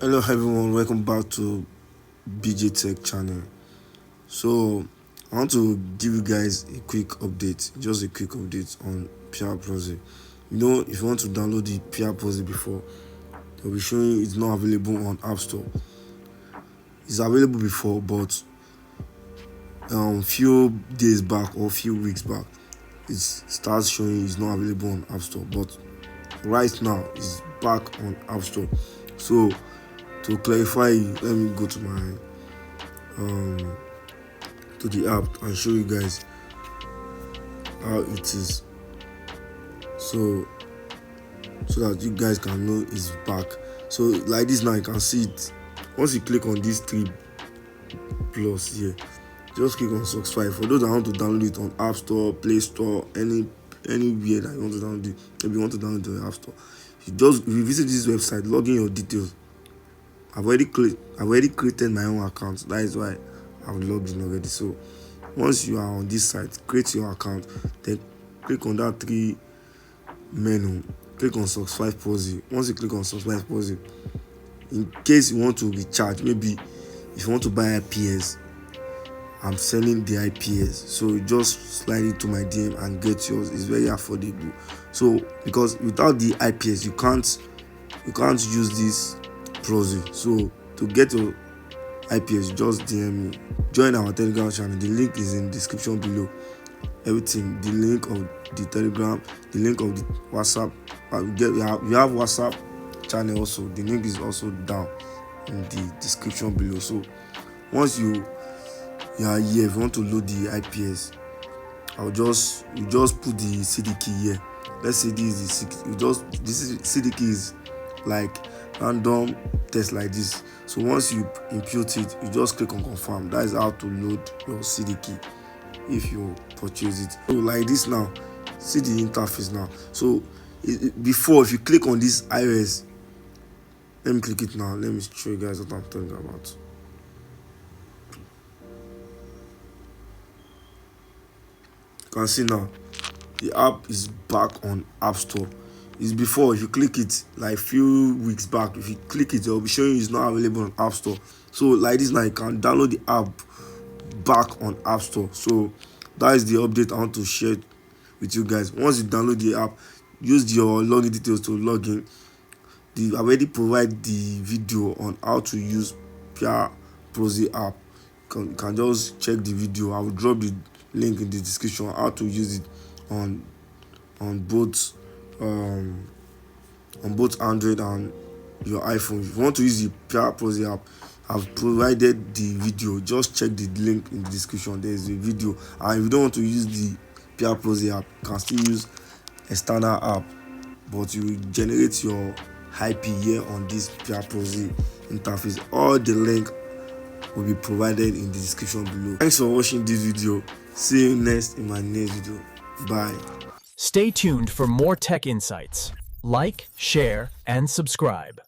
Hello everyone, welcome back to BJ Tech channel. So I want to give you guys a quick update, just a quick update on PIA Proxy. If you want to download the PIA Proxy before, they'll be showing you it's not available on App Store. It's available before, but few days back or few weeks back, it starts showing it's not available on App Store. But right now, it's back on App Store. So to clarify, let me go to my to the app and show you guys how it is, so that you guys can know it's back. So like this now, you can see it. Once you click on these three plus here, just click on SOCKS5. For those that want to download it on App Store, Play Store, anywhere that you want to download it, maybe you want to download it on App Store, if you visit this website, log in your details. I've already created my own account. That is why I've logged in already. So once you are on this site, create your account, then click on that three menu, click on SOCKS5 Proxy. Once you click on SOCKS5 Proxy, in case you want to recharge, maybe if you want to buy IPS, I'm selling the IPS, so you just slide it to my DM and get yours. It's very affordable. So because without the IPS, you can't use this Proxy. So to get your IPS, just DM me. Join our Telegram channel. The link is in the description below. Everything, the link of the Telegram, the link of the WhatsApp. We have WhatsApp channel also. The link is also down in the description below. So once you are here, if you want to load the IPS, you just put the CD key here. Let's say this is CD key is like random test like this. So once you input it, you just click on confirm. That is how to load your CD key if you purchase it. So like this now, see the interface now. So before, if you click on this iOS, let me click it now. Let me show you guys what I'm talking about. You can see now the app is back on App Store. It's before, if you click it like few weeks back, if you click it, they'll be showing you it's not available on App Store. So like this now, you can download the app back on App Store. So that is the update I want to share with you guys. Once you download the app, use your login details to log in. I already provide the video on how to use PIA Proxy app. You can just check the video. I will drop the link in the description how to use it on both Android and your iPhone. If you want to use the PIA Proxy app, I've provided the video. Just check the link in the description. There is a video. And if you don't want to use the PIA Proxy app, you can still use a standard app, but you will generate your IP here on this PIA Proxy interface. All the link will be provided in the description below. Thanks for watching this video. See you next in my next video. Bye. Stay tuned for more tech insights. Like, share, and subscribe.